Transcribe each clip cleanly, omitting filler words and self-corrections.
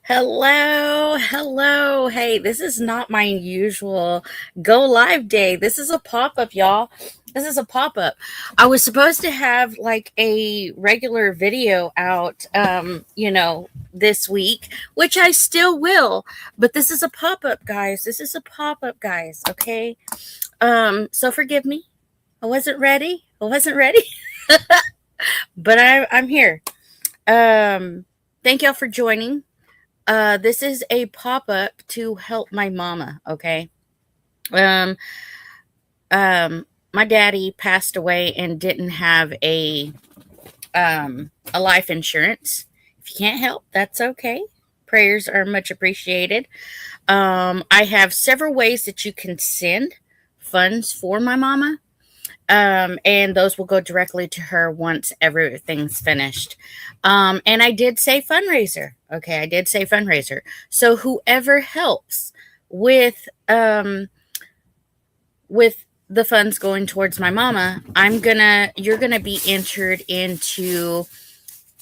Hello, hello. Hey, this is not my usual go live day. This is a pop up, y'all. This is a pop up. I was supposed to have like a regular video out, this week, which I still will, but this is a pop up, guys. This is a pop up, guys. Okay. So forgive me. I wasn't ready. I wasn't ready, but I'm here. Thank y'all for joining. This is a pop up to help my mama. Okay. Um, my daddy passed away and didn't have a life insurance. If you can't help, that's okay. Prayers are much appreciated. I have several ways that you can send funds for my mama. And those will go directly to her once everything's finished. And I did say fundraiser. Okay, I did say fundraiser. So whoever helps with with the funds going towards my mama, you're gonna be entered into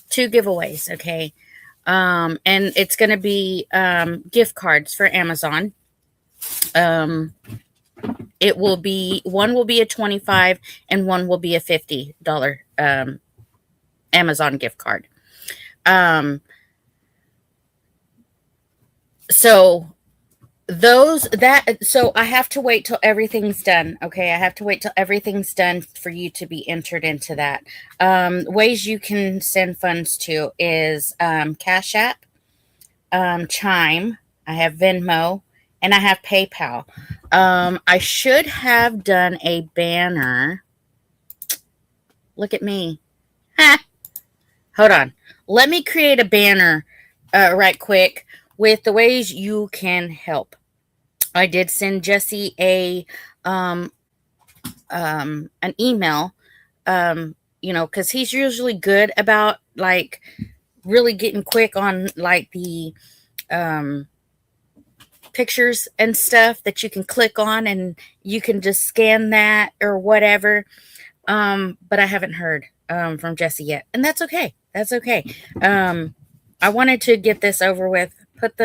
two giveaways. Okay, and it's gonna be gift cards for Amazon. Um, it will be one will be a 25 and one will be a $50 Amazon gift card. Um, so so I have to wait till everything's done. Okay, I have to wait till everything's done for you to be entered into that. Ways you can send funds to is Cash App, Chime. I have Venmo, and I have PayPal. I should have done a banner. Look at me. Hold on. Let me create a banner right quick with the ways you can help. I did send Jesse an email, because he's usually good about like really getting quick on like the um, pictures and stuff that you can click on and you can just scan that or whatever. But I haven't heard from Jesse yet, and that's okay. That's okay. I wanted to get this over with. Put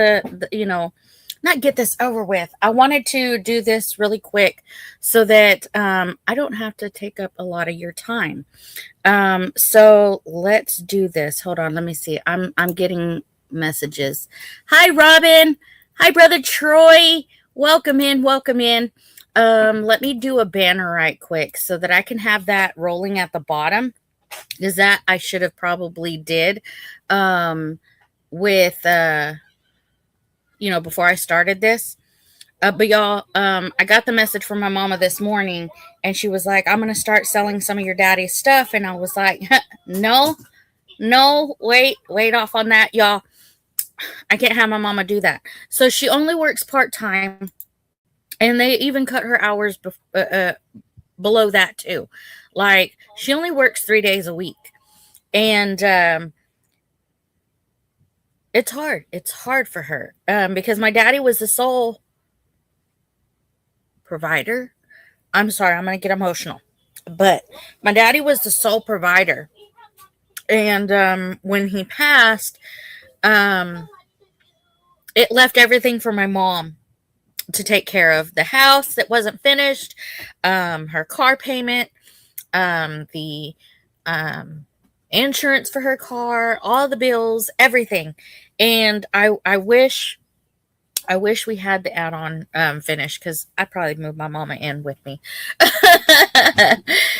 not get this over with. I wanted to do this really quick so that I don't have to take up a lot of your time. So let's do this. Hold on, let me see. I'm getting messages. Hi, Robin. Hi, brother Troy. Welcome in. Welcome in. Let me do a banner right quick so that I can have that rolling at the bottom. Is that I should have probably did with before I started this. But y'all, I got the message from my mama this morning, and she was like, "I'm gonna start selling some of your daddy's stuff," and I was like, "No, no, wait off on that, y'all. I can't have my mama do that." So she only works part time, and they even cut her hours below that too. Like she only works 3 days a week, and it's hard. It's hard for her because my daddy was the sole provider. I'm sorry, I'm going to get emotional. But my daddy was the sole provider. And when he passed, um, it left everything for my mom to take care of the house that wasn't finished, her car payment, the insurance for her car, all the bills, everything. And I wish we had the add-on finished because I'd probably move my mama in with me.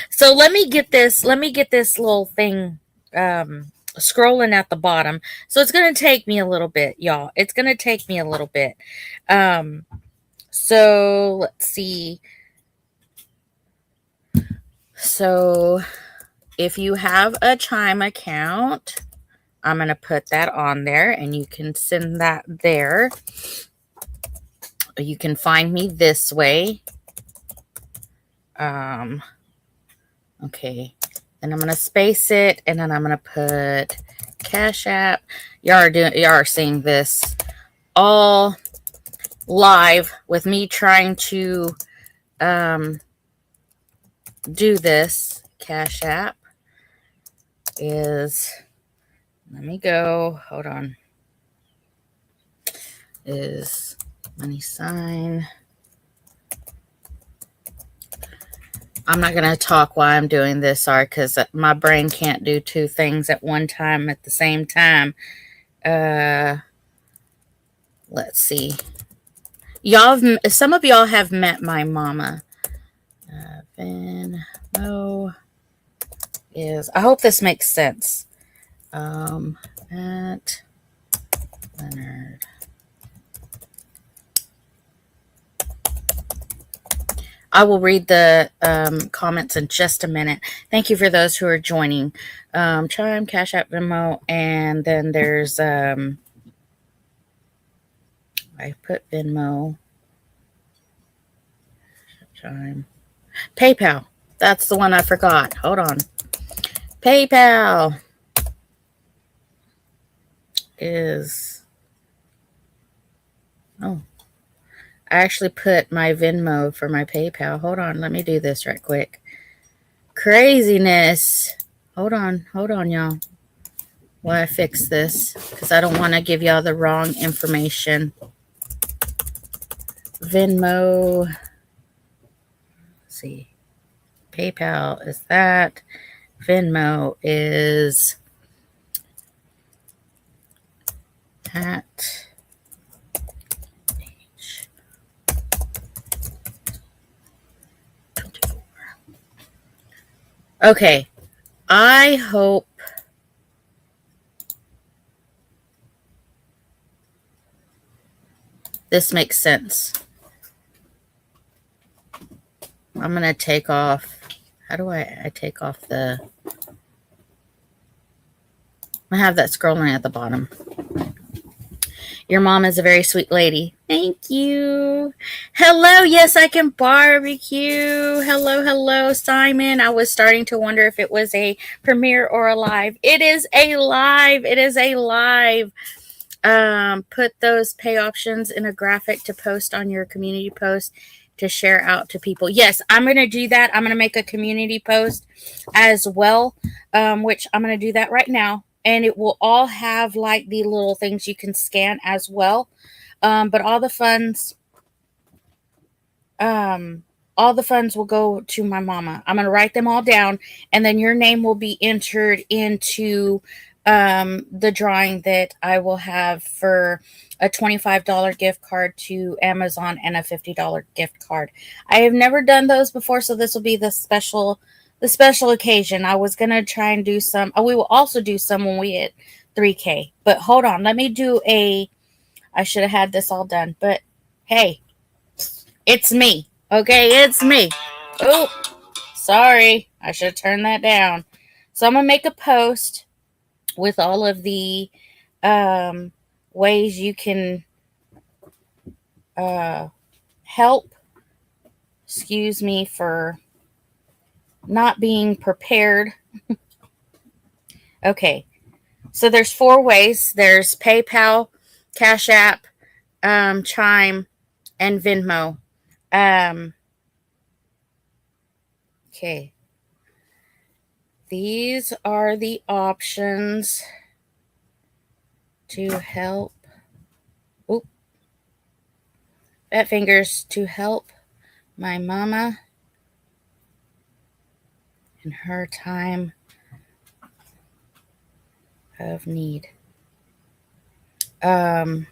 So let me get this little thing scrolling at the bottom. So it's gonna take me a little bit, y'all. It's gonna take me a little bit. So let's see. So if you have a Chime account, I'm gonna put that on there and you can send that there. You can find me this way. Okay. And I'm going to space it, and then I'm going to put Cash App. Y'all are seeing this all live with me trying to do this. Cash App is, let me go. Hold on. is money sign. I'm not going to talk while I'm doing this, sorry, because my brain can't do two things at one time at the same time. Let's see. Some of y'all have met my mama. Venmo is, I hope this makes sense. At Leonard. I will read the comments in just a minute. Thank you for those who are joining. Chime, Cash App, Venmo, and then there's I put Venmo, Chime, PayPal. That's the one I forgot. Hold on. PayPal is, oh, I actually put my Venmo for my PayPal. Hold on, let me do this right quick. Craziness. Hold on, y'all. While I fix this, because I don't want to give y'all the wrong information. Venmo. Let's see. PayPal is that. Venmo is at page 24. Okay. I hope this makes sense. I'm going to take off. How do I take off the... I have that scrolling at the bottom. Your mom is a very sweet lady. Thank you. Hello. Yes, I can barbecue. Hello, Simon. I was starting to wonder if it was a premiere or a live. It is a live. Put those pay options in a graphic to post on your community post to share out to people. Yes, I'm going to do that. I'm going to make a community post as well, which I'm going to do that right now. And it will all have like the little things you can scan as well. But all the funds will go to my mama. I'm going to write them all down, and then your name will be entered into the drawing that I will have for a $25 gift card to Amazon and a $50 gift card. I have never done those before, so this will be the special occasion. I was going to try and do some. We will also do some when we hit 3K. But hold on. Let me do I should have had this all done. But hey, it's me. Okay, it's me. Oh, sorry. I should have turned that down. So I'm going to make a post with all of the ways you can help. Excuse me for not being prepared. Okay, so there's 4 ways. There's PayPal, Cash App, Chime, and Venmo. Okay. These are the options to help. Oop. Fat fingers to help my mama in her time of need. Go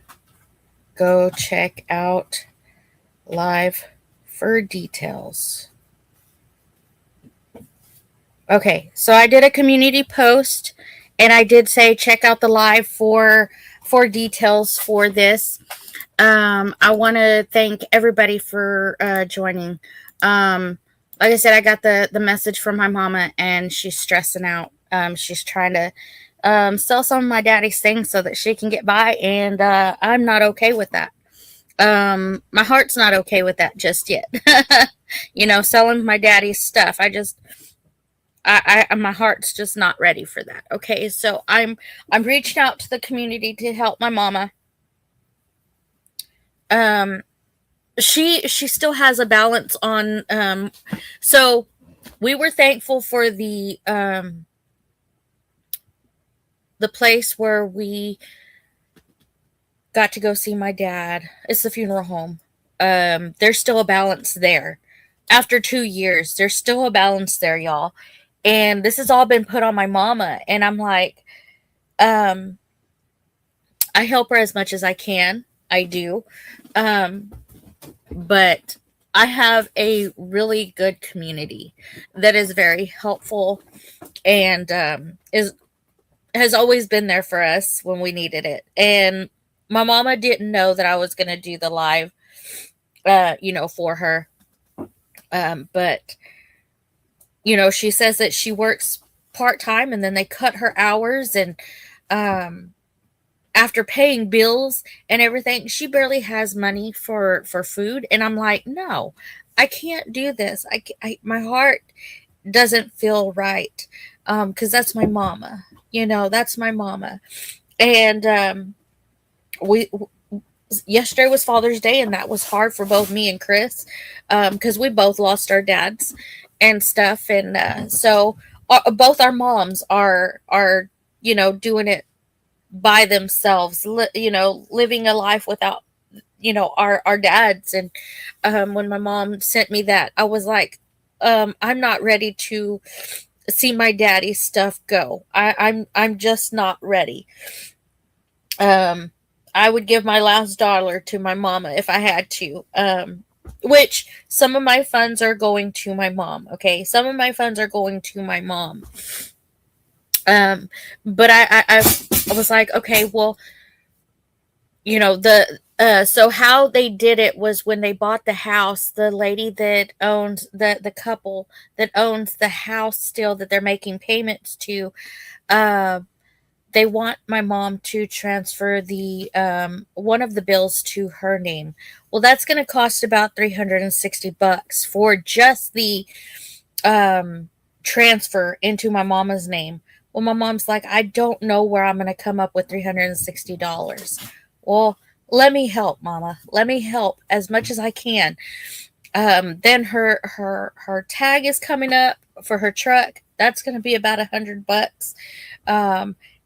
check out live for details. Okay, so I did a community post, and I did say check out the live for details for this. I want to thank everybody for joining. Like I said, I got the message from my mama, and she's stressing out. She's trying to sell some of my daddy's things so that she can get by, and I'm not okay with that. My heart's not okay with that just yet. Selling my daddy's stuff. My heart's just not ready for that. Okay, so I'm reaching out to the community to help my mama. She still has a balance on. So we were thankful for the place where we got to go see my dad. It's the funeral home. There's still a balance there. After 2 years, there's still a balance there, y'all. And this has all been put on my mama. And I'm like, um, I help her as much as I can. I do. Um, but I have a really good community that is very helpful and is has always been there for us when we needed it. And my mama didn't know that I was going to do the live, for her. But she says that she works part time and then they cut her hours and um, after paying bills and everything, she barely has money for food. And I'm like, no, I can't do this. My heart doesn't feel right because that's my mama. That's my mama. And we yesterday was Father's Day, and that was hard for both me and Chris because we both lost our dads and stuff. And so both our moms are doing it by themselves, living a life without our dads. And when my mom sent me that, I was like, I'm not ready to see my daddy's stuff go. I'm just not ready. I would give my last dollar to my mama if I had to. Which some of my funds are going to my mom. Okay, some of my funds are going to my mom. But I was like, okay, well, so how they did it was when they bought the house, the lady that owns the couple that owns the house still that they're making payments to, they want my mom to transfer the one of the bills to her name. Well, that's going to cost about $360 for just the transfer into my mama's name. Well, my mom's like, I don't know where I'm going to come up with $360. Well, let me help, mama. Let me help as much as I can. Then her tag is coming up for her truck. That's going to be about $100.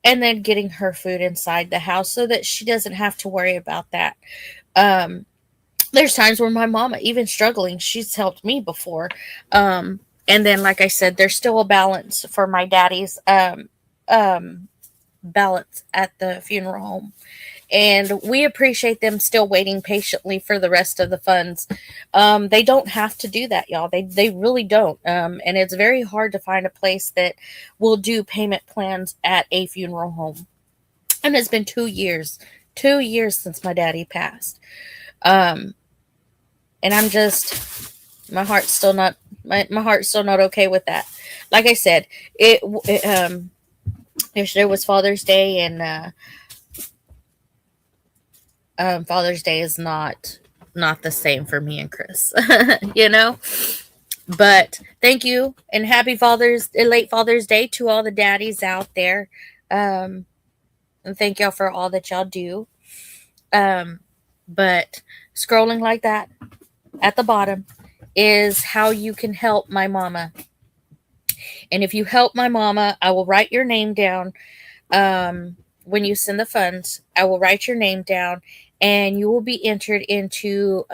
And then getting her food inside the house so that she doesn't have to worry about that. There's times where my mama, even struggling, she's helped me before. And then, like I said, there's still a balance for my daddy's balance at the funeral home. And we appreciate them still waiting patiently for the rest of the funds. They don't have to do that, y'all. They really don't. And it's very hard to find a place that will do payment plans at a funeral home. And it's been 2 years since my daddy passed. And I'm just, my heart's still not okay with that. Like I said, yesterday was Father's Day, and Father's Day is not the same for me and Chris, But thank you and happy late Father's Day to all the daddies out there, and thank y'all for all that y'all do. But scrolling like that at the bottom is how you can help my mama. And if you help my mama, I will write your name down. When you send the funds, I will write your name down and you will be entered into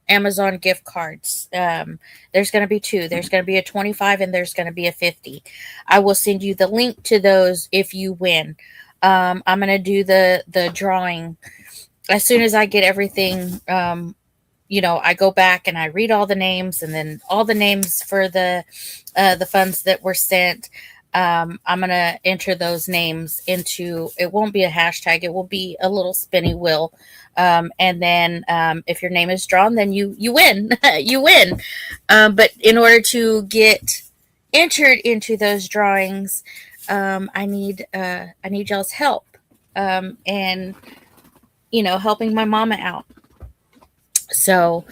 Amazon gift cards. There's going to be 2. There's going to be a 25 and there's going to be a 50. I will send you the link to those if you win. I'm going to do the drawing as soon as I get everything. I go back and I read all the names and then all the names for the funds that were sent. I'm going to enter those names into, it won't be a hashtag. It will be a little spinny wheel. And then if your name is drawn, then you win. You win. But in order to get entered into those drawings, I need y'all's help. And, helping my mama out. So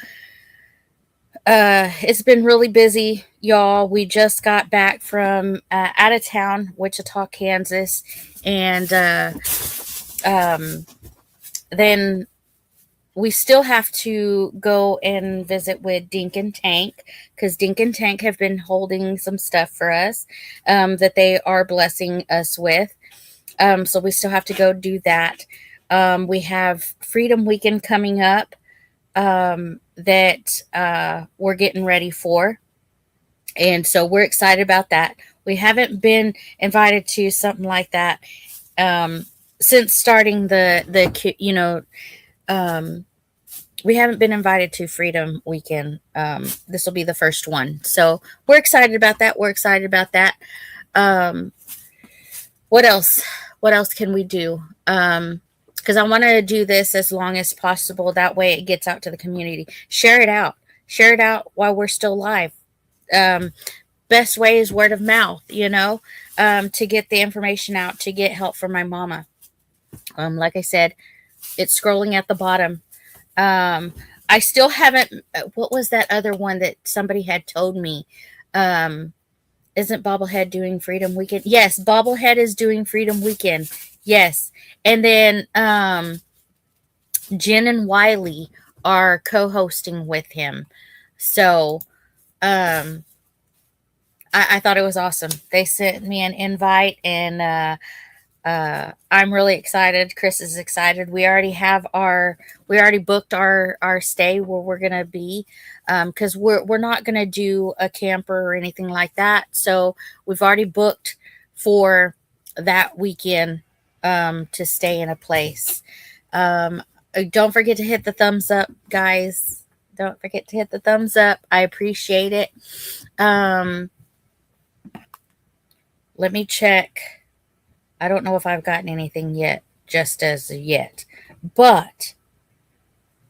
it's been really busy, y'all. We just got back from out of town, Wichita, Kansas, and then we still have to go and visit with Dink and Tank because Dink and Tank have been holding some stuff for us that they are blessing us with. So we still have to go do that. We have Freedom Weekend coming up that we're getting ready for. And so we're excited about that. We haven't been invited to something like that um, since starting um, we haven't been invited to Freedom Weekend. This will be the first one. So we're excited about that. We're excited about that. Um, what else? What else can we do? Because I want to do this as long as possible. That way it gets out to the community. Share it out. Share it out while we're still live. Um, Best way is word of mouth, to get the information out, to get help from my mama. Like I said, it's scrolling at the bottom. Um, I still haven't. What was that other one that somebody had told me? Um, isn't Bobblehead doing Freedom Weekend? Yes, Bobblehead is doing Freedom Weekend. Yes, and then Jen and Wiley are co-hosting with him. So um, I thought it was awesome. They sent me an invite, and I'm really excited. Chris is excited. We already booked our stay where we're gonna be, because we're not gonna do a camper or anything like that. So we've already booked for that weekend to stay in a place. Don't forget to hit the thumbs up, guys. Don't forget to hit the thumbs up. I appreciate it. Um, Let me check. I don't know if I've gotten anything yet, just as yet. But,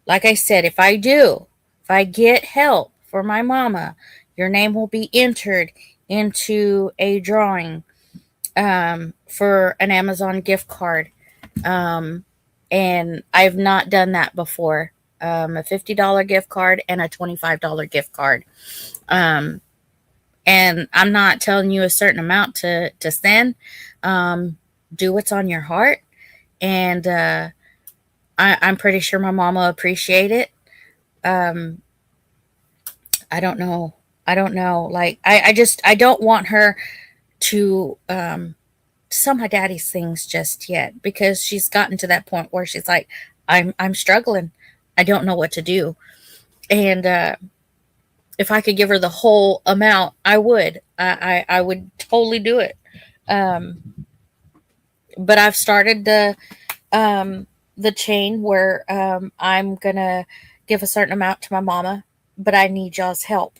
like I said, if I get help for my mama, your name will be entered into a drawing for an Amazon gift card. Um, and I've not done that before. A $50 gift card and a $25 gift card. Um, and I'm not telling you a certain amount to send. Do what's on your heart, and I'm pretty sure my mama will appreciate it. Um, I don't know. I don't know. Like I don't want her to sell my daddy's things just yet, because she's gotten to that point where she's like, I'm struggling. I don't know what to do, and if I could give her the whole amount, I would. I would totally do it. Um, but I've started the chain where I'm gonna give a certain amount to my mama, but I need y'all's help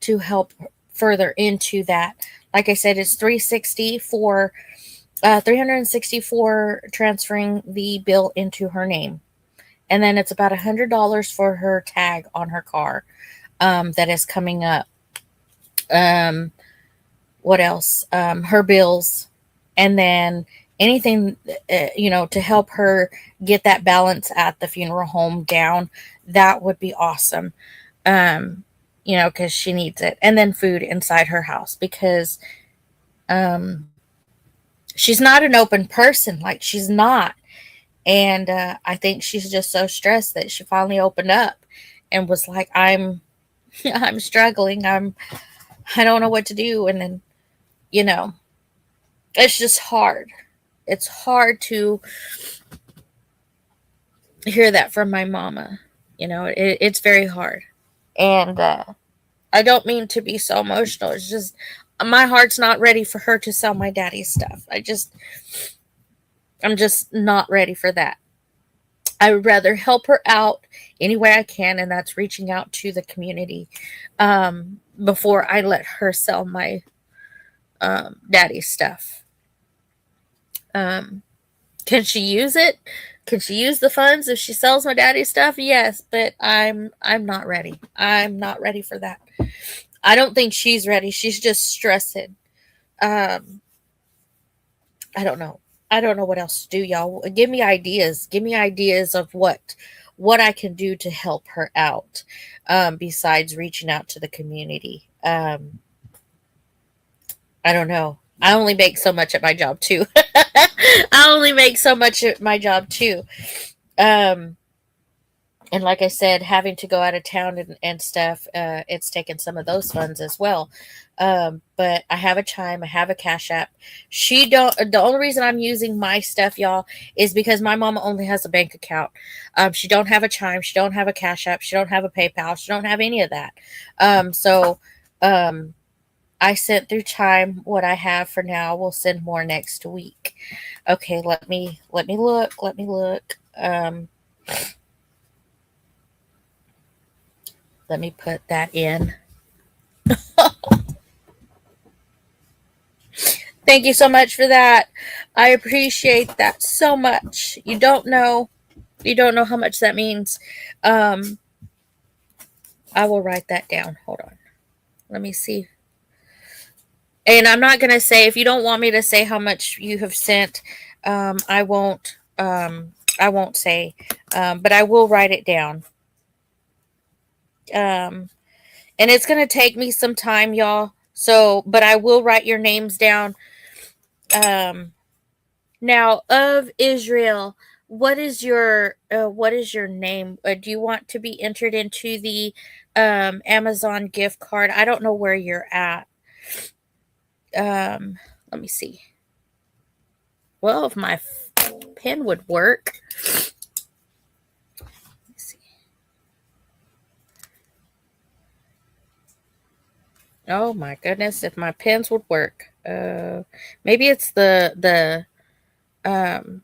to help further into that. Like I said, it's 360 for transferring the bill into her name, and then it's about $100 for her tag on her car that is coming up. Um, what else? Her bills, and then anything to help her get that balance at the funeral home down. That would be awesome. um because she needs it, and then food inside her house, because um she's not an open person, like she's not. And I think she's just so stressed that she finally opened up and was like, I'm struggling, I don't know what to do. And then you know it's just hard. It's hard to hear that from my mama. It's very hard. And I don't mean to be so emotional. It's just my heart's not ready for her to sell my daddy's stuff. I'm just not ready for that. I would rather help her out any way I can, and that's reaching out to the community before I let her sell my daddy's stuff. Um, can she use it? Can she use the funds if she sells my daddy's stuff? Yes, but I'm not ready. I'm not ready for that. I don't think she's ready. She's just stressing. Um, I don't know. I don't know what else to do, y'all. Give me ideas. Give me ideas of what I can do to help her out. Besides reaching out to the community. I don't know. I only make so much at my job too. I only make so much at my job too. Um, And like I said, having to go out of town and stuff, it's taken some of those funds as well. But I have a Chime, I have a Cash App. She don't. The only reason I'm using my stuff, y'all, is because my mama only has a bank account. She don't have a Chime, she don't have a Cash App, she don't have a PayPal, she don't have any of that. So I sent through Chime what I have for now. We'll send more next week. Okay, let me look. Let me look. Let me put that in. Thank you so much for that. I appreciate that so much. You don't know how much that means. Um, I will write that down. Hold on. Let me see. And I'm not gonna say, if you don't want me to say how much you have sent, I won't. I won't say, but I will write it down. Um, and it's gonna take me some time, y'all. So, but I will write your names down. Um, Now, of Israel, what is your name? Do you want to be entered into the Amazon gift card? I don't know where you're at. Um, Let me see. Well, if my pen would work. Let me see. Oh my goodness, if my pens would work. Maybe it's the um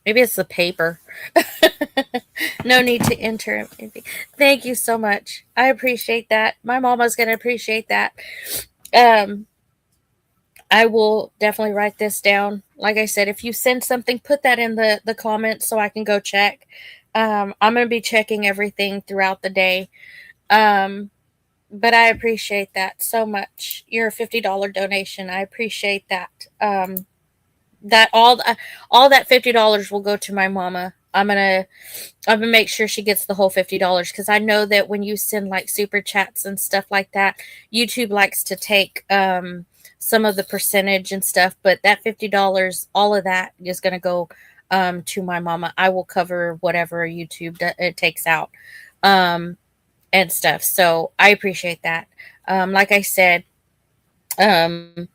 maybe it's the paper. No need to enter anything. Thank you so much. I appreciate that. My mama's gonna appreciate that. Um, I will definitely write this down. Like I said, if you send something, put that in the comments so I can go check. I'm gonna be checking everything throughout the day. Um, but I appreciate that so much. Your $50 donation. I appreciate that. That all that $50 will go to my mama. I'm gonna make sure she gets the whole $50 because I know that when you send like super chats and stuff like that, YouTube likes to take some of the percentage and stuff. But that $50, all of that is gonna go to my mama. I will cover whatever YouTube it takes out and stuff. So I appreciate that. Like I said, um,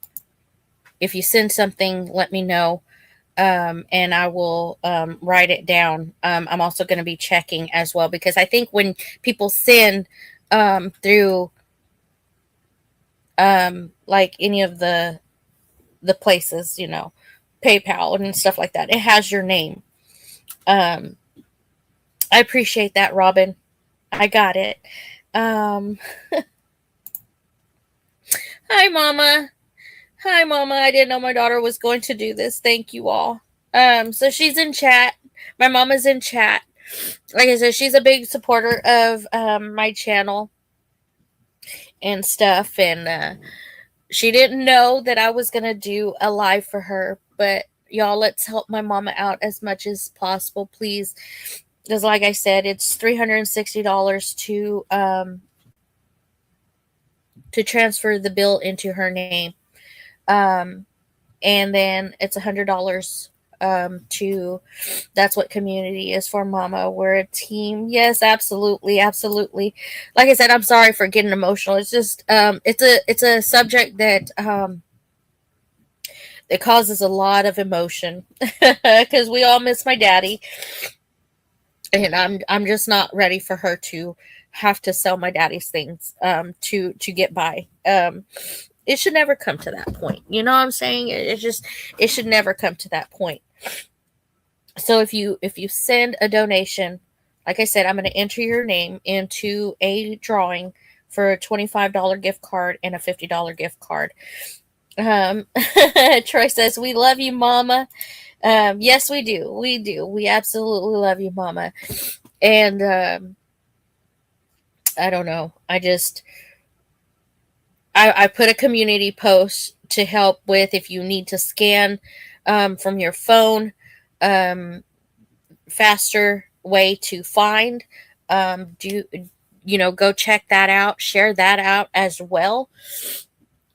if you send something, let me know, and I will write it down. I'm also going to be checking as well because I think when people send through like any of the places, PayPal and stuff like that, it has your name. Um, I appreciate that, Robin. I got it. Um, Hi, Mama. Hi, Mama. I didn't know my daughter was going to do this. Thank you all. So she's in chat. My mama's in chat. Like I said, she's a big supporter of my channel and stuff. And she didn't know that I was going to do a live for her. But y'all, let's help my mama out as much as possible, please. Because, like I said, it's $360 to transfer the bill into her name. Um, and then it's $100 to that's what community is for, mama. We're a team. Yes, absolutely, absolutely. Like I said, I'm sorry for getting emotional. It's just it's a subject that it causes a lot of emotion because we all miss my daddy, and I'm just not ready for her to have to sell my daddy's things to get by. It should never come to that point. You know what I'm saying? It should never come to that point. So if you send a donation, like I said, I'm going to enter your name into a drawing for a $25 gift card and a $50 gift card. Troy says, we love you, Mama. Yes, we do. We do. We absolutely love you, Mama. And I don't know. I put a community post to help with if you need to scan from your phone, faster way to find. Do go check that out, share that out as well.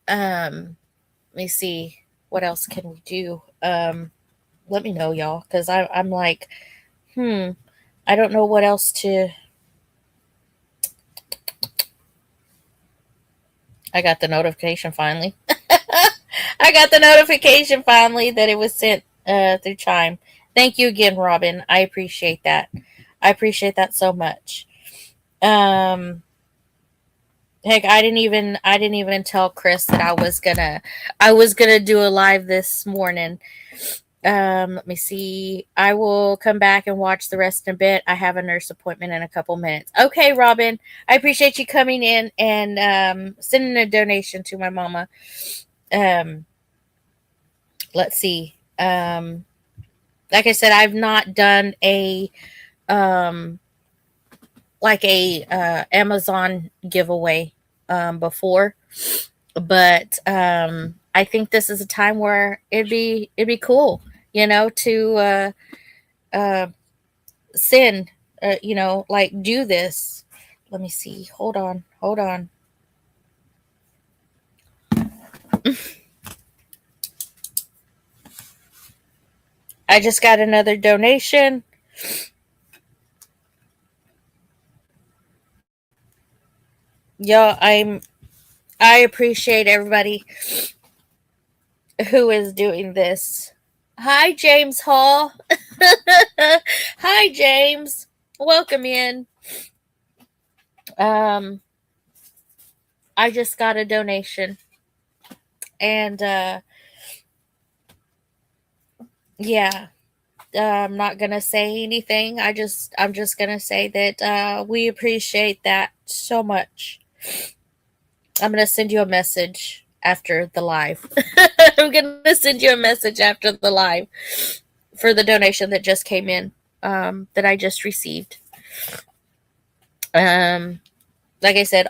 Let me see what else can we do. let me know, y'all, because I'm like, I don't know what else to. I got the notification finally. I got the notification finally that it was sent through Chime. Thank you again, Robin. I appreciate that. I appreciate that so much. Um, Heck, I didn't even tell Chris that I was gonna do a live this morning. Let me see. I will come back and watch the rest in a bit. I have a nurse appointment in a couple minutes. Okay, Robin. I appreciate you coming in and sending a donation to my mama. Um, let's see. Like I said, I've not done a um Amazon giveaway before, but I think this is a time where it'd be cool, to uh send, like do this. Let me see. Hold on. Hold on. I just got another donation. Y'all, I appreciate everybody who is doing this. Hi, James Hall. Hi, James. Welcome in. Um, I just got a donation, and yeah, I'm not gonna say anything. I'm just gonna say that we appreciate that so much. I'm gonna send you a message after the live. I'm gonna send you a message after the live for the donation that just came in, that I just received. Um, like I said,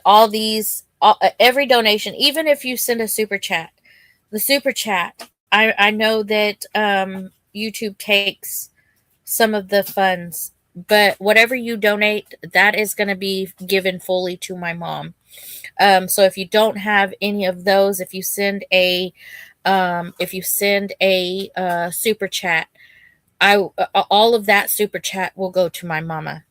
every donation, even if you send a super chat, the super chat, I know that YouTube takes some of the funds, but whatever you donate, that is going to be given fully to my mom. So if you don't have any of those, if you send a super chat, all of that super chat will go to my mama.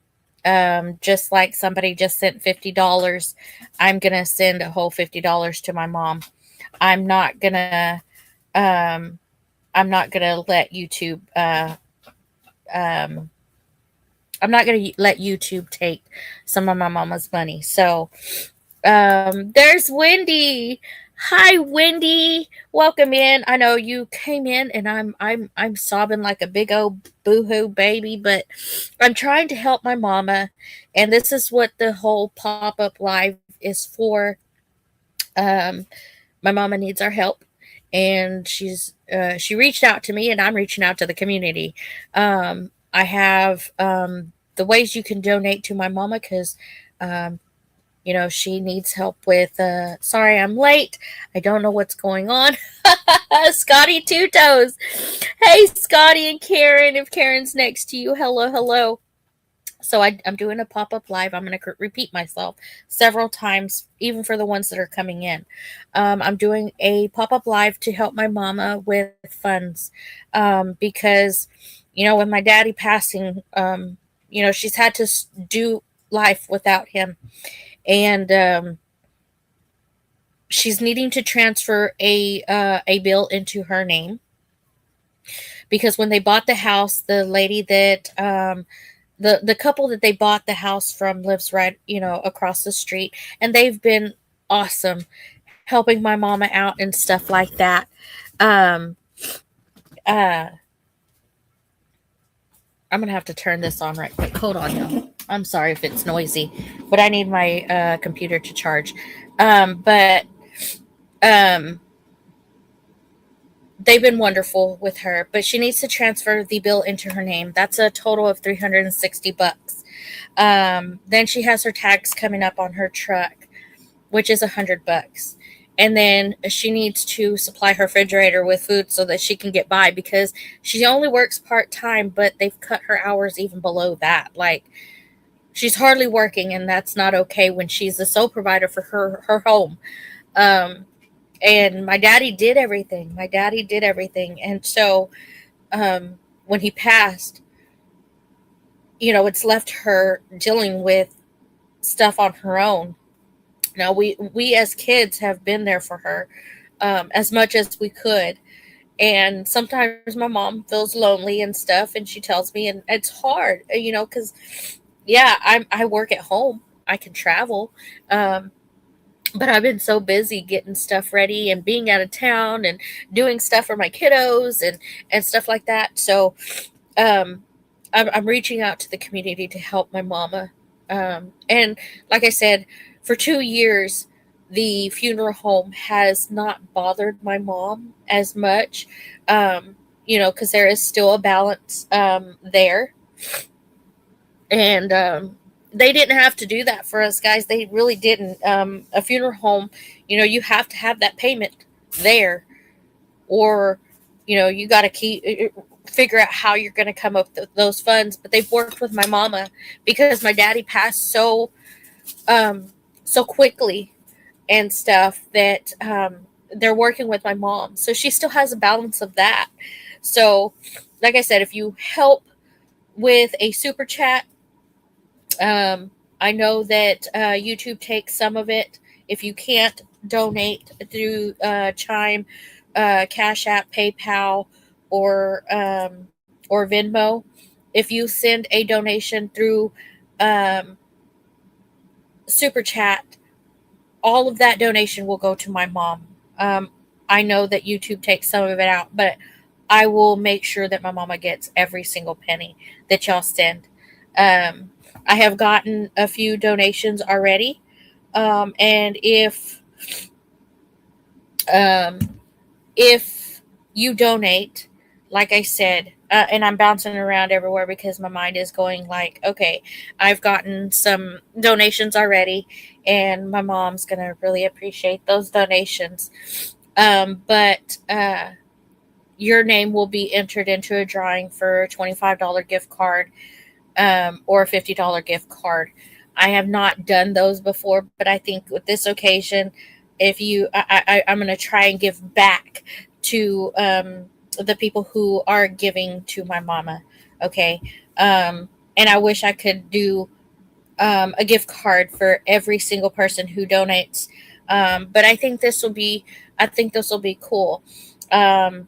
Just like somebody just sent $50, I'm gonna send a whole $50 to my mom. I'm not gonna um, I'm not gonna let YouTube um, I'm not gonna let YouTube take some of my mama's money. So there's Wendy. Hi, Wendy. Welcome in. I know you came in, and I'm sobbing like a big old boohoo baby, but I'm trying to help my mama, and this is what the whole pop up live is for. Um, my mama needs our help, and she reached out to me, and I'm reaching out to the community. I have the ways you can donate to my mama because um, she needs help with sorry I'm late. I don't know what's going on. Scotty Two Toes. Hey, Scotty and Karen, if Karen's next to you, hello, hello. So I'm doing a pop-up live. I'm going to repeat myself several times, even for the ones that are coming in. I'm doing a pop-up live to help my mama with funds, because with my daddy passing, she's had to do life without him, and she's needing to transfer a bill into her name, because when they bought the house, the lady that the couple that they bought the house from lives right across the street, and they've been awesome helping my mama out and stuff like that. um uh I'm gonna have to turn this on right quick. Hold on, y'all. I'm sorry if it's noisy, but I need my computer to charge. But um they've been wonderful with her, but she needs to transfer the bill into her name. That's a total of $360. Then she has her tax coming up on her truck, which is $100. And then she needs to supply her refrigerator with food so that she can get by, because she only works part time, but they've cut her hours even below that. Like, she's hardly working, and that's not okay when she's the sole provider for her home. Um, and my daddy did everything. And so when he passed, it's left her dealing with stuff on her own. Now we as kids have been there for her, as much as we could, and sometimes my mom feels lonely and stuff, and she tells me, and it's hard, because yeah, I work at home, I can travel, um, but I've been so busy getting stuff ready and being out of town and doing stuff for my kiddos and stuff like that. So um, I'm reaching out to the community to help my mama. And like I said, for 2 years, the funeral home has not bothered my mom as much, because there is still a balance there. And they didn't have to do that for us, guys. They really didn't. A funeral home, you have to have that payment there, or you got to figure out how you're going to come up with those funds. But they've worked with my mama because my daddy passed so quickly and stuff, that they're working with my mom, so she still has a balance of that. So like I said, if you help with a super chat, I know that YouTube takes some of it. If you can't donate through Chime, Cash App, PayPal, or Venmo, if you send a donation through um, Super Chat, all of that donation will go to my mom. I know that YouTube takes some of it out, but I will make sure that my mama gets every single penny that y'all send. Um, I have gotten a few donations already, and um, if you donate, like I said, and I'm bouncing around everywhere because my mind is going like, okay, I've gotten some donations already, and my mom's gonna really appreciate those donations. But your name will be entered into a drawing for a $25 gift card, or a $50 gift card. I have not done those before, but I think with this occasion, if you, I'm going to try and give back to the people who are giving to my mama. Okay. And I wish I could do a gift card for every single person who donates. But I think this will be cool. Um,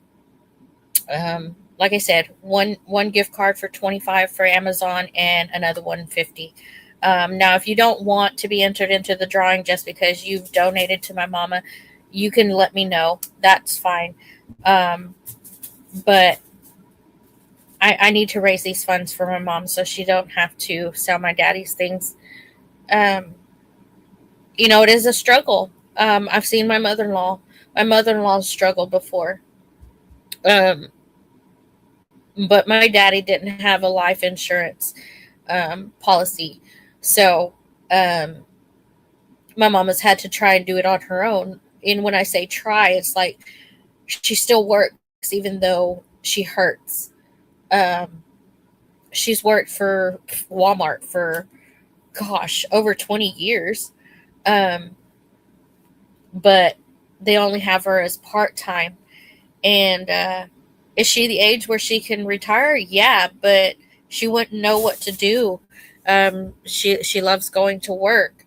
like I said, one gift card for 25 for Amazon and another one 50. Now, if you don't want to be entered into the drawing just because you've donated to my mama, you can let me know. That's fine. Um, but I need to raise these funds for my mom so she don't have to sell my daddy's things. Um, it is a struggle. I've seen my mother-in-law. My mother-in-law struggled before. Um, but my daddy didn't have a life insurance policy. So um, my mom has had to try and do it on her own. And when I say try, it's like she still works even though she hurts. Um, she's worked for Walmart for, gosh, over 20 years. Um, but they only have her as part time. And is she the age where she can retire? Yeah, but she wouldn't know what to do. She loves going to work.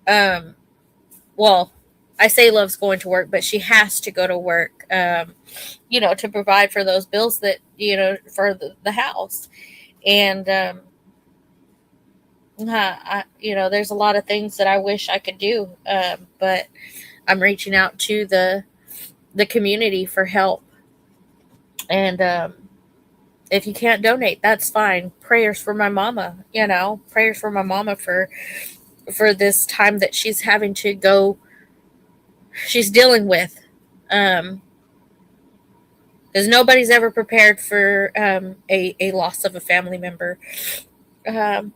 Um, well, I say loves going to work, but she has to go to work, to provide for those bills that, for the house. And, there's a lot of things that I wish I could do, but I'm reaching out to the community for help. And if you can't donate, that's fine. Prayers for my mama, prayers for my mama for this time that she's having to go, she's dealing with. Um, because nobody's ever prepared for a loss of a family member. Um,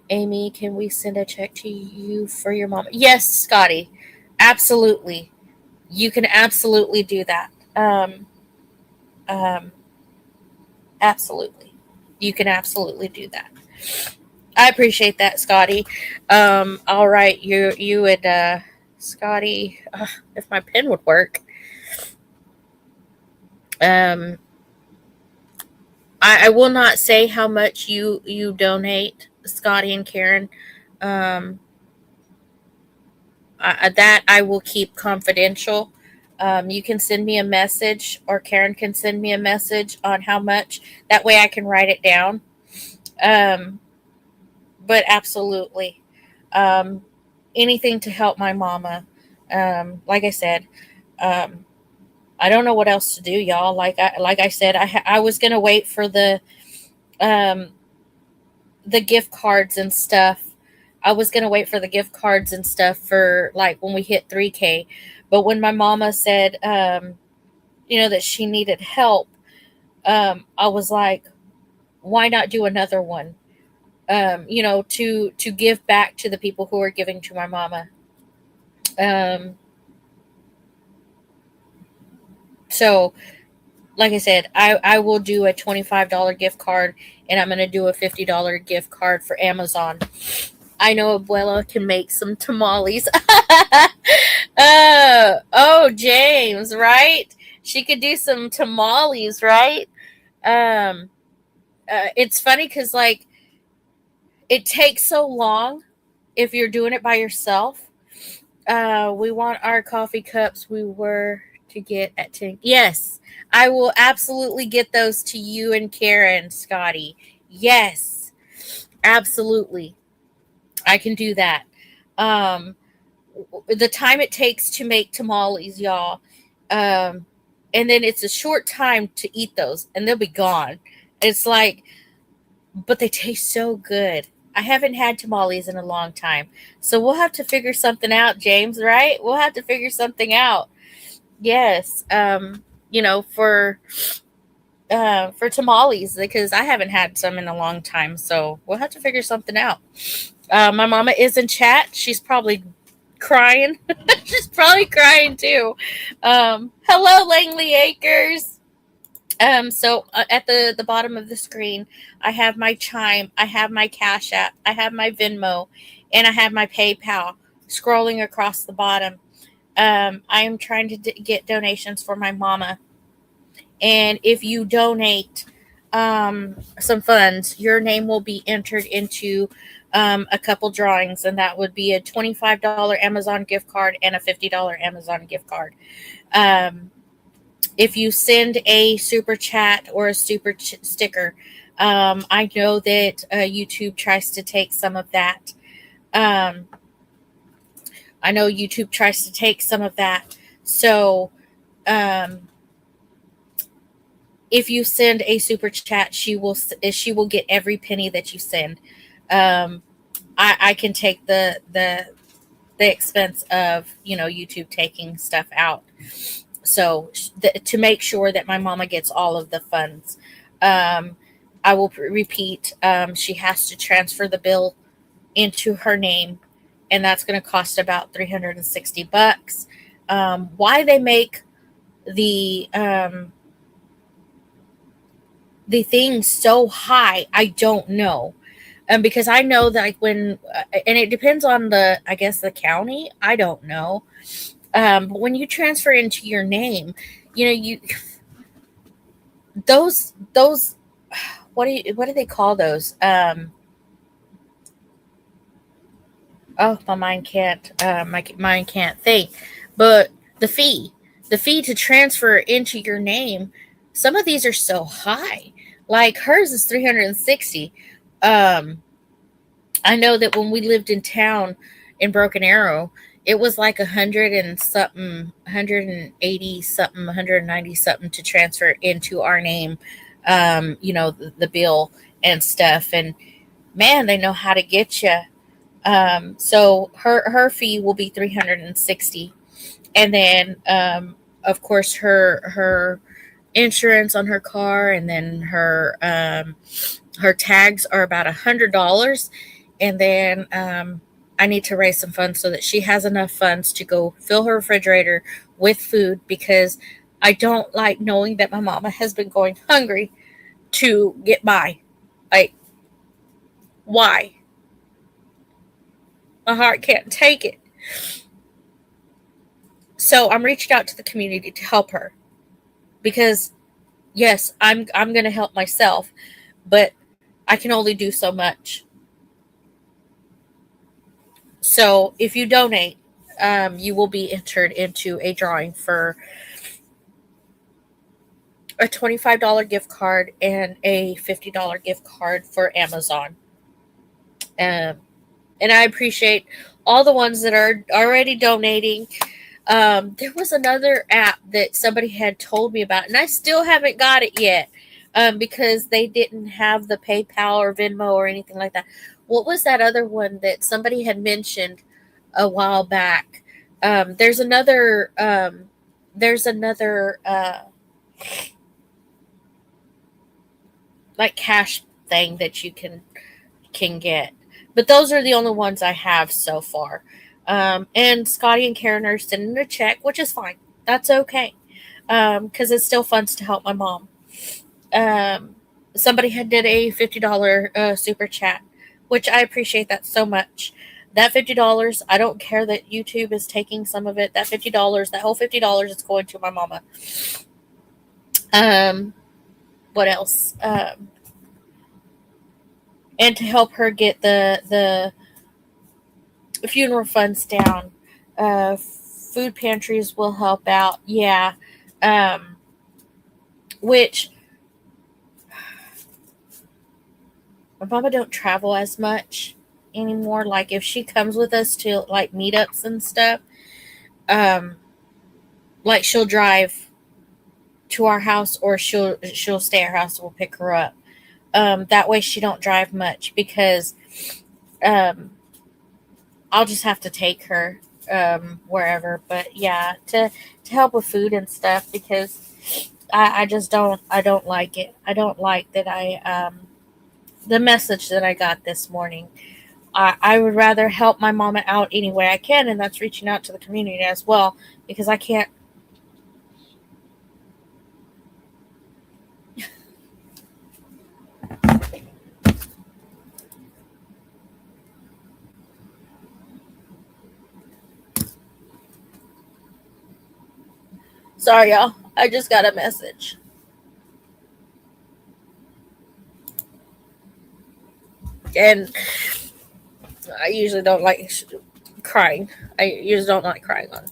Amy, can we send a check to you for your mom? Yes, Scotty, absolutely. You can absolutely do that. Um, absolutely, you can absolutely do that. I appreciate that, Scotty. All right, you and Scotty. If my pen would work. Um, I will not say how much you donate, Scotty and Karen. Um, that I will keep confidential. You can send me a message, or Karen can send me a message on how much. That way I can write it down. Um, but absolutely, um, anything to help my mama. Like I said, um, I don't know what else to do, y'all. Like I said, I was gonna wait for um, the gift cards and stuff. I was gonna wait for the gift cards and stuff for like when we hit 3K, but when my mama said, that she needed help, I was like, why not do another one? To give back to the people who are giving to my mama. Um, so like I said, I will do a $25 gift card, and I'm gonna do a $50 gift card for Amazon. I know Abuela can make some tamales. Oh, James, right? She could do some tamales, right? Um, it's funny because like it takes so long if you're doing it by yourself. We want our coffee cups. We were to get at 10. Yes, I will absolutely get those to you and Karen, Scotty. Yes, absolutely. I can do that. Um, the time it takes to make tamales, y'all. Um, and then it's a short time to eat those, and they'll be gone. It's like, but they taste so good. I haven't had tamales in a long time, so we'll have to figure something out, James. Right? We'll have to figure something out. Yes. For tamales because I haven't had some in a long time, so we'll have to figure something out. My mama is in chat. She's probably crying. She's probably crying too. Hello, Langley Acres. So at the bottom of the screen, I have my Chime, I have my Cash App, I have my Venmo, and I have my PayPal scrolling across the bottom. I am trying to get donations for my mama, and if you donate some funds, your name will be entered into a couple drawings, and that would be a $25 Amazon gift card and a $50 Amazon gift card. Um, if you send a super chat or a sticker, I know that YouTube tries to take some of that. Um, I know YouTube tries to take some of that. So um, if you send a super chat, she will get every penny that you send. Um, I can take the expense of YouTube taking stuff out. So to make sure that my mama gets all of the funds, um, I will repeat. She has to transfer the bill into her name, and that's going to cost about $360. Why they make the um, the thing so high, I don't know. Because I know that like and it depends on I guess the county. I don't know. But when you transfer into your name, you those what do they call those? Oh, my mind can't think. But the fee, the fee to transfer into your name, some of these are so high. Like hers is 360. Um, I know that when we lived in town in Broken Arrow, it was like 180 something, 190 something to transfer into our name. The bill and stuff, and man, they know how to get you. So her fee will be 360, and then of course her insurance on her car, and then her tags are about $100, and then I need to raise some funds so that she has enough funds to go fill her refrigerator with food, because I don't like knowing that my mama has been going hungry to get by. Like, why? My heart can't take it. So I'm reaching out to the community to help her, because yes, I'm going to help myself, but I can only do so much. So if you donate, you will be entered into a drawing for a $25 gift card and a $50 gift card for Amazon. Um, and I appreciate all the ones that are already donating. There was another app that somebody had told me about, and I still haven't got it yet, because they didn't have the PayPal or Venmo or anything like that. What was that other one that somebody had mentioned a while back? There's another. There's another like cash thing that you can get. But those are the only ones I have so far. And Scotty and Karen are sending a check, which is fine. That's okay. Because it's still fun to help my mom. Um, Somebody had did a $50 super chat, which I appreciate that so much. That $50, I don't care that YouTube is taking some of it. That $50, that whole $50 is going to my mama. Um, what else? And to help her get the funeral funds down. Food pantries will help out. Yeah. Um, which my mama don't travel as much anymore. Like if she comes with us to like meetups and stuff, um, like she'll drive to our house or she'll stay at our house and we'll pick her up. That way she don't drive much because um, I'll just have to take her wherever. But yeah, to help with food and stuff because I just don't like it. I don't like that the message that I got this morning. I would rather help my mama out any way I can, and that's reaching out to the community as well because I can't. Sorry, y'all. I just got a message. And I usually don't like crying. I usually don't like crying on.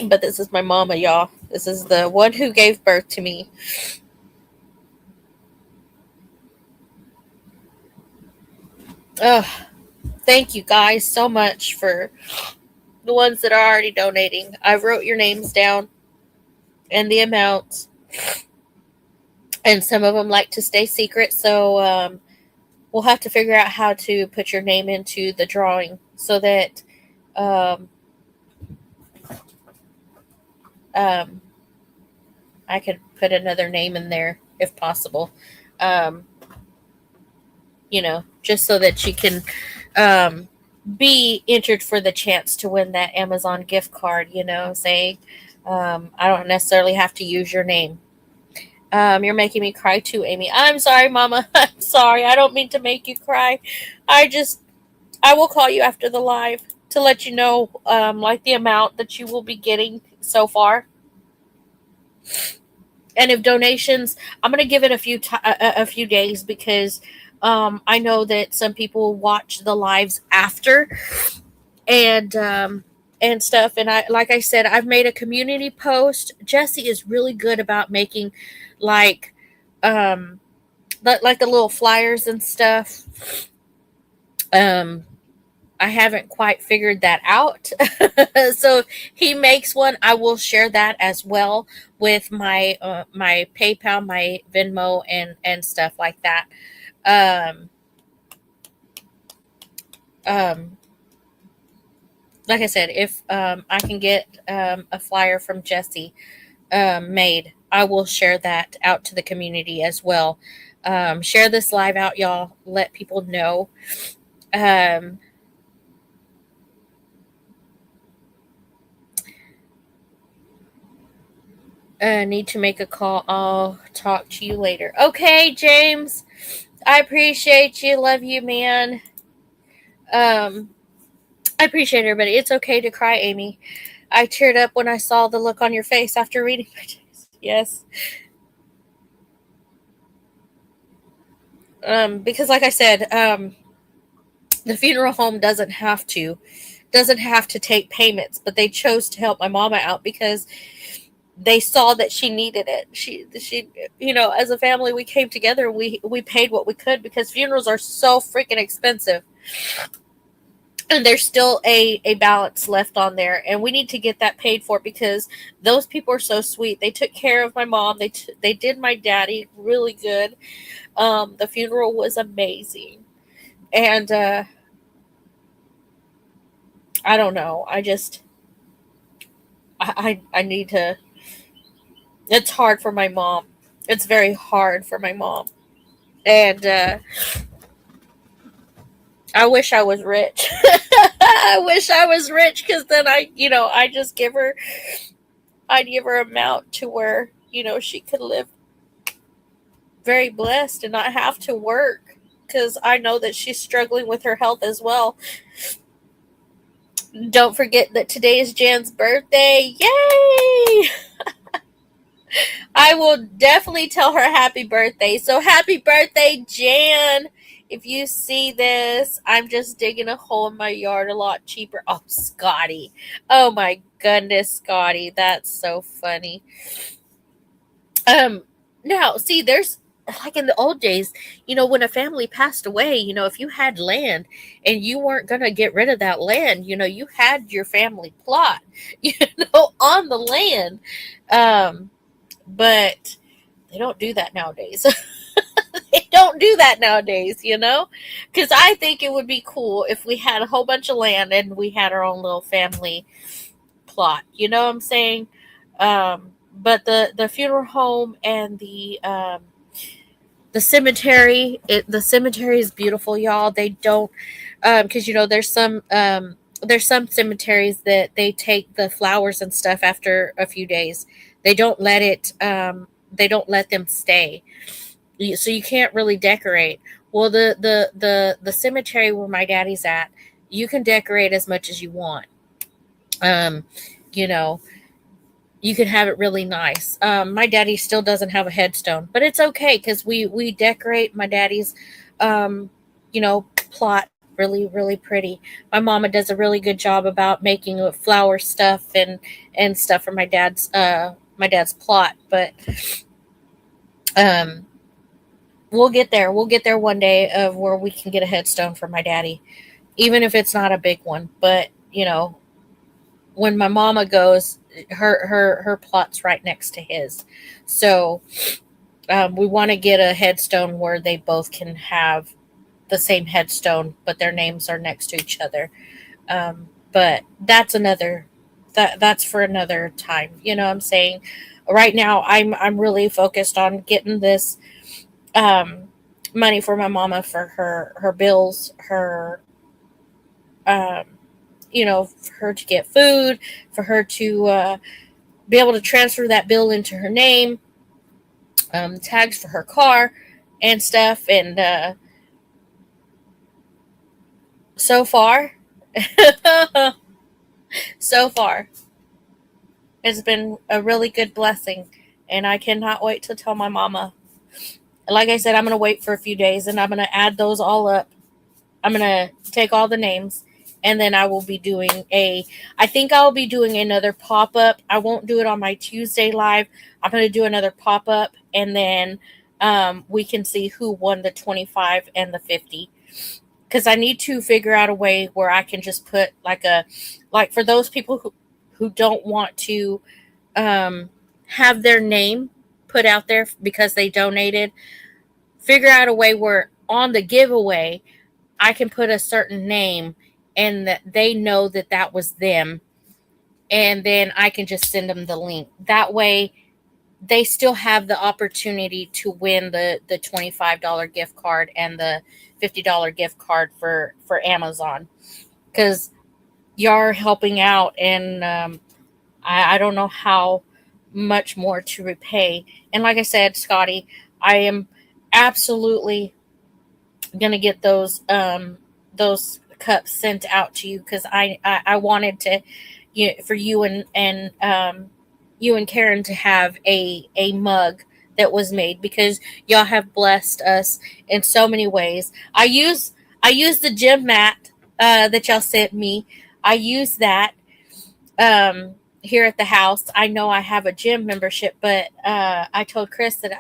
But this is my mama, y'all. This is the one who gave birth to me. Ugh. Thank you guys so much for the ones that are already donating. I wrote your names down and the amounts. And some of them like to stay secret. So we'll have to figure out how to put your name into the drawing so that um, um, I could put another name in there if possible. Um, just so that you can be entered for the chance to win that Amazon gift card, saying I don't necessarily have to use your name. You're making me cry too, Amy. I'm sorry, Mama. I'm sorry. I don't mean to make you cry. I will call you after the live to let you know, like the amount that you will be getting so far. And if donations, I'm gonna give it a few days because I know that some people watch the lives after and stuff. And I, like I said, I've made a community post. Jesse is really good about making like um like the little flyers and stuff. Um, I haven't quite figured that out. So he makes one. I will share that as well with my PayPal, my Venmo, and stuff like that. Um, um, like I said, if I can get a flyer from Jesse made, I will share that out to the community as well. Share this live out, y'all. Let people know. Um, need to make a call. I'll talk to you later. Okay, James. I appreciate you. Love you, man. Um, I appreciate everybody. It's okay to cry, Amy. I teared up when I saw the look on your face after reading my text. Yes. Because like I said, the funeral home doesn't have to take payments, but they chose to help my mama out because they saw that she needed it. She as a family we came together, we paid what we could because funerals are so freaking expensive. And there's still a balance left on there, and we need to get that paid for because those people are so sweet. They took care of my mom. They did my daddy really good. The funeral was amazing. And I don't know. I need to. It's hard for my mom. It's very hard for my mom, and I wish I was rich. I wish I was rich because then I just I'd give her amount to where she could live very blessed and not have to work because I know that she's struggling with her health as well. Don't forget that today is Jan's birthday. Yay! I will definitely tell her happy birthday. So happy birthday, Jan. If you see this, I'm just digging a hole in my yard a lot cheaper. Oh, Scotty. Oh my goodness, Scotty. That's so funny. Um Now, see, there's like in the old days, when a family passed away, if you had land and you weren't going to get rid of that land, you had your family plot, on the land. But they don't do that nowadays. They don't do that nowadays, because I think it would be cool if we had a whole bunch of land and we had our own little family plot. You know what I'm saying? But the funeral home and the cemetery, the cemetery is beautiful, y'all. They don't, because there's some cemeteries that they take the flowers and stuff after a few days. They don't let it. They don't let them stay, so you can't really decorate. Well, the cemetery where my daddy's at, you can decorate as much as you want. Um, you know, you can have it really nice. My daddy still doesn't have a headstone, but it's okay because we decorate my daddy's, plot really really pretty. My mama does a really good job about making flower stuff and stuff for my dad's plot, but um, we'll get there. We'll get there one day of where we can get a headstone for my daddy, even if it's not a big one. But when my mama goes, her plot's right next to his, so we want to get a headstone where they both can have the same headstone, but their names are next to each other. But that's for another time. You know what I'm saying? Right now, I'm really focused on getting this um, money for my mama for her bills, um, for her to get food, for her to be able to transfer that bill into her name, tags for her car and stuff. And so far, so far, it's been a really good blessing. And I cannot wait to tell my mama. Like I said, I'm going to wait for a few days and I'm going to add those all up. I'm going to take all the names and then I think I'll be doing another pop up. I won't do it on my Tuesday live. I'm going to do another pop up and then we can see who won the 25 and the 50. Because I need to figure out a way where I can just put like for those people who don't want to have their name put out there because they donated, figure out a way where on the giveaway I can put a certain name and that they know that that was them, and then I can just send them the link. That way they still have the opportunity to win the $25 gift card and the $50 gift card for Amazon, because y'all are helping out, and I don't know how much more to repay. And like I said, Scotty, I am absolutely gonna get those cups sent out to you because I wanted to, for you and you and Karen to have a mug that was made, because y'all have blessed us in so many ways. I use the gym mat that y'all sent me. I use that here at the house. I know I have a gym membership, but I told Chris that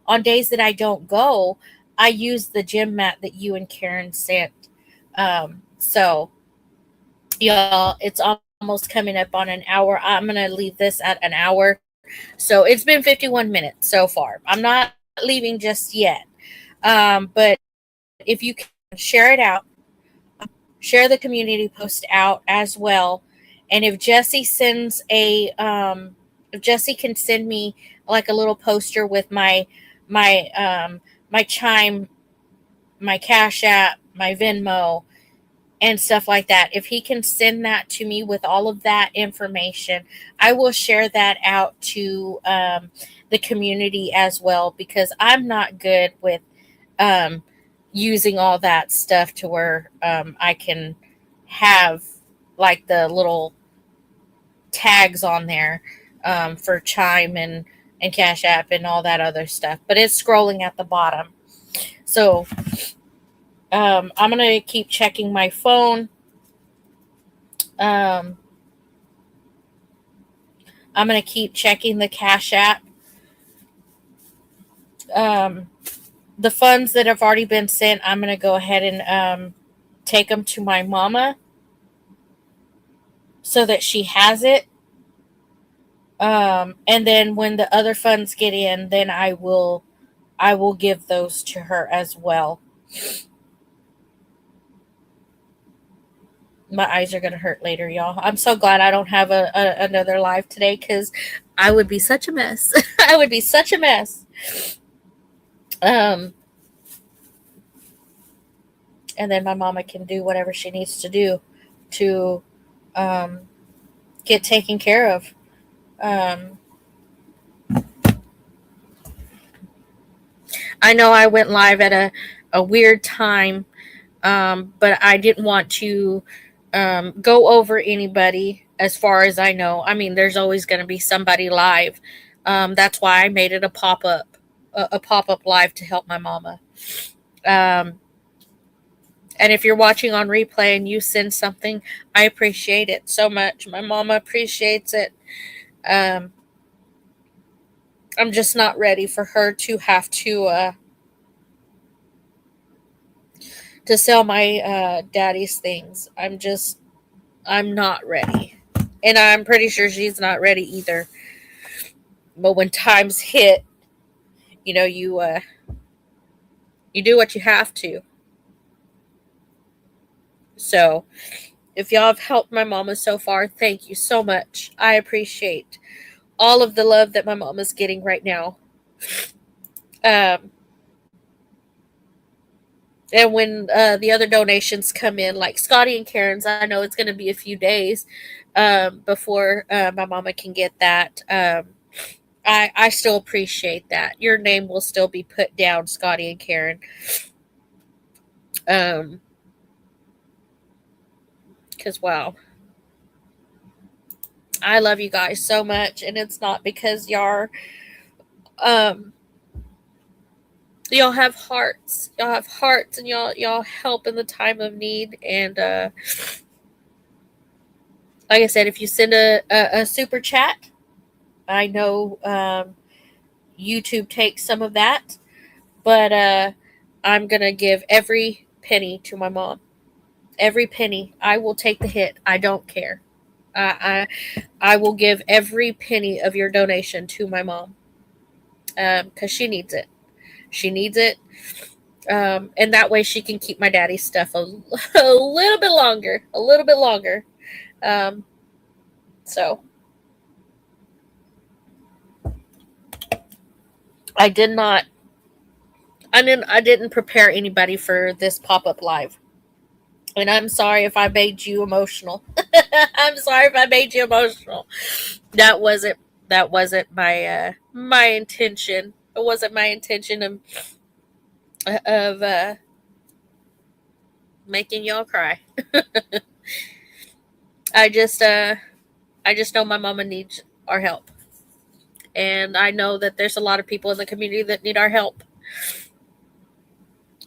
on days that I don't go, I use the gym mat that you and Karen sent. So y'all, it's almost coming up on an hour. I'm gonna leave this at an hour. So it's been 51 minutes so far. I'm not leaving just yet. But if you can share it out, share the community post out as well. And if Jesse sends if Jesse can send me like a little poster with my Chime, my Cash App, my Venmo, and stuff like that. If he can send that to me with all of that information, I will share that out to the community as well, because I'm not good with um, using all that stuff to where I can have like the little tags on there for Chime and Cash App and all that other stuff. But it's scrolling at the bottom. So I'm going to keep checking my phone. Um, I'm going to keep checking the Cash App. Um, the funds that have already been sent, I'm going to go ahead and take them to my mama so that she has it. And then when the other funds get in, then I will give those to her as well. My eyes are gonna hurt later, y'all. I'm so glad I don't have another live today, because I would be such a mess. I would be such a mess. Um, and then my mama can do whatever she needs to do to um, get taken care of. Um, I know I went live at a weird time, but I didn't want to go over anybody as far as I know. I mean, there's always going to be somebody live. That's why I made it a pop up live to help my mama. Um, and if you're watching on replay and you send something, I appreciate it so much. My mama appreciates it. Um, I'm just not ready for her to have to sell my daddy's things. I'm not ready. And I'm pretty sure she's not ready either. But when times hit, you know, you do what you have to. So, if y'all have helped my mama so far, thank you so much. I appreciate all of the love that my mama's getting right now. Um, and when the other donations come in, like Scotty and Karen's, I know it's going to be a few days before my mama can get that. I still appreciate that. Your name will still be put down, Scotty and Karen. Because wow, I love you guys so much, and it's not because um y'all have hearts. Y'all have hearts, and y'all help in the time of need. And like I said, if you send a super chat, I know YouTube takes some of that, but I'm gonna give every penny to my mom. Every penny. I will take the hit. I don't care. I will give every penny of your donation to my mom, because she needs it. She needs it. And that way she can keep my daddy's stuff a little bit longer. A little bit longer. Um, so I did not. I didn't prepare anybody for this pop up live. And I'm sorry if I made you emotional. I'm sorry if I made you emotional. That wasn't my intention. It wasn't my intention of making y'all cry. I just I just know my mama needs our help. And I know that there's a lot of people in the community that need our help.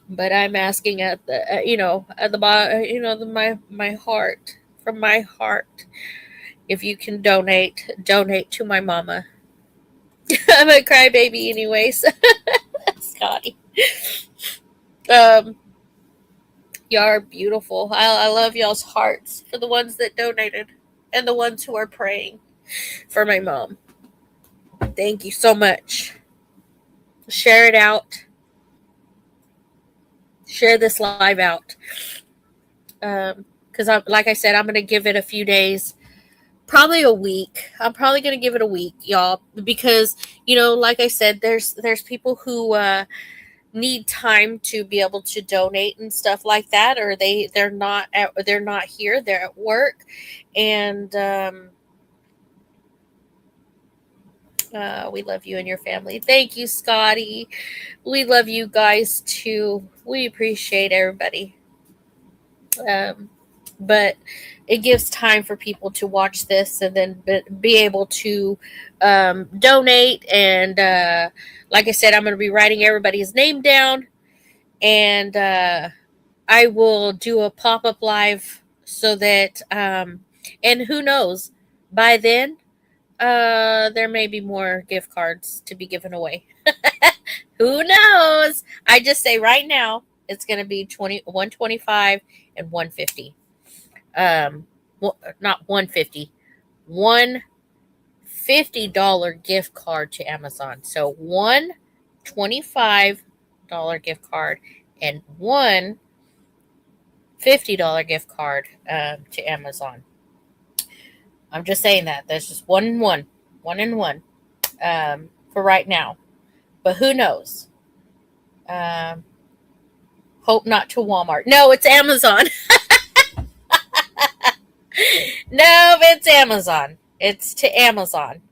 But I'm asking at the, at the bottom, my heart, from my heart, if you can donate to my mama. I'm a crybaby anyways. Scotty. Um, y'all are beautiful. I love y'all's hearts for the ones that donated and the ones who are praying for my mom. Thank you so much. Share it out. Share this live out. Because like I said, I'm gonna give it a few days, probably a week. I'm probably gonna give it a week, y'all, because like I said, there's people who need time to be able to donate and stuff like that, or they're not here, they're at work, and we love you and your family. Thank you, Scotty. We love you guys too. We appreciate everybody. But it gives time for people to watch this and then be able to donate. And like I said, I'm going to be writing everybody's name down, and I will do a pop-up live so that and who knows, by then there may be more gift cards to be given away. Who knows? I just say right now it's going to be 125 and 150. Well, not 150. $150 gift card to Amazon. So one $25 gift card and one $50 gift card to Amazon. I'm just saying that. There's just one and one for right now. But who knows? Hope not to Walmart. No, it's Amazon. No, it's Amazon. It's to Amazon.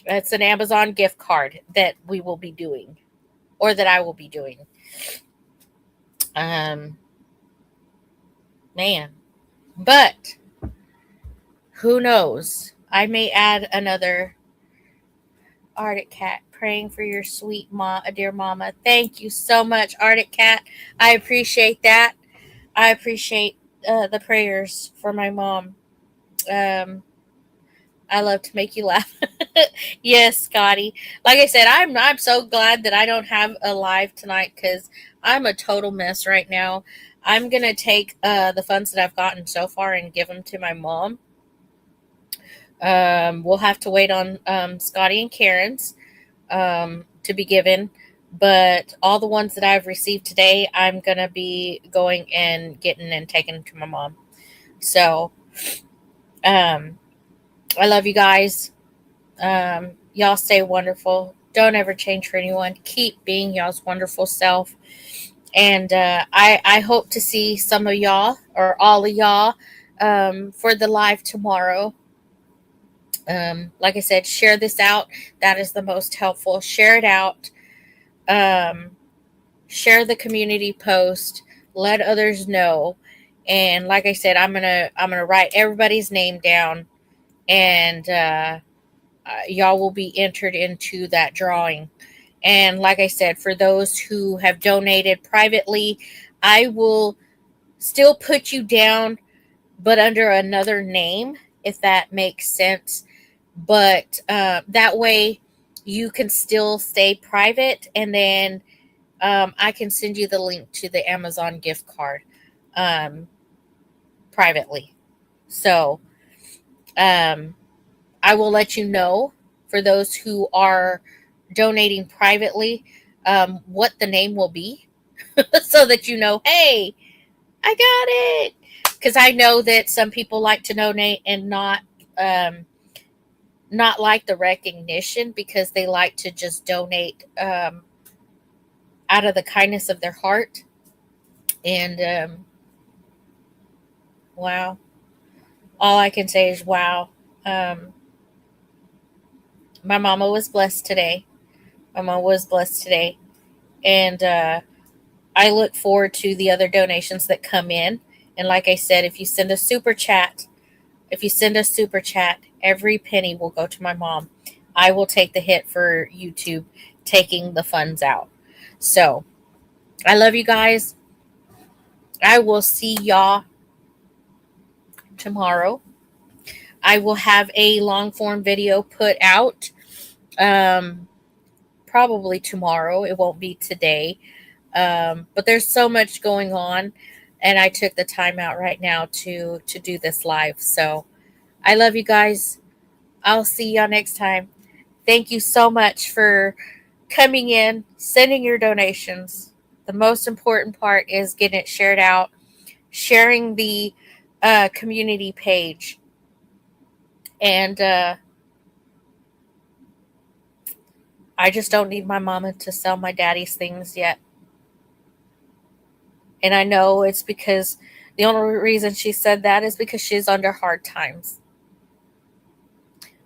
It's an Amazon gift card that we will be doing, or that I will be doing. Man. But who knows? I may add another Arctic Cat, praying for your sweet dear mama. Thank you so much, Arctic Cat. I appreciate that. I appreciate the prayers for my mom. I love to make you laugh. Yes, Scotty. Like I said, I'm so glad that I don't have a live tonight, because I'm a total mess right now. I'm gonna take the funds that I've gotten so far and give them to my mom. We'll have to wait on Scotty and Karen's to be given, but all the ones that I've received today, I'm gonna be going and getting and taking to my mom. So, I love you guys. Y'all stay wonderful. Don't ever change for anyone. Keep being y'all's wonderful self. And I hope to see some of y'all, or all of y'all, for the live tomorrow. Like I said, share this out. That is the most helpful. Share it out. Share the community post. Let others know. And like I said, I'm gonna write everybody's name down, and y'all will be entered into that drawing. And like I said, for those who have donated privately, I will still put you down, but under another name, if that makes sense. But that way you can still stay private, and then I can send you the link to the Amazon gift card privately. So I will let you know, for those who are donating privately, what the name will be, so that you know, hey, I got it. Because I know that some people like to donate and not like the recognition, because they like to just donate out of the kindness of their heart. And wow, all I can say is wow. My mama was blessed today. And I look forward to the other donations that come in. And like I said, if you send a super chat, every penny will go to my mom. I will take the hit for YouTube taking the funds out. So I love you guys. I will see y'all tomorrow. I will have a long form video put out probably tomorrow. It won't be today. But there's so much going on, and I took the time out right now to do this live. So I love you guys. I'll see y'all next time. Thank you so much for coming in, sending your donations. The most important part is getting it shared out, sharing the community page, and I just don't need my mama to sell my daddy's things yet. And I know it's because the only reason she said that is because she's under hard times.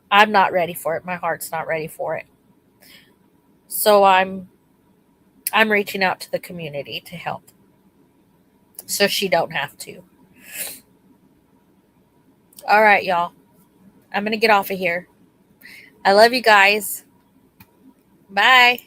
I'm not ready for it. My heart's not ready for it. So I'm reaching out to the community to help. So she don't have to. All right, y'all. I'm going to get off of here. I love you guys. Bye.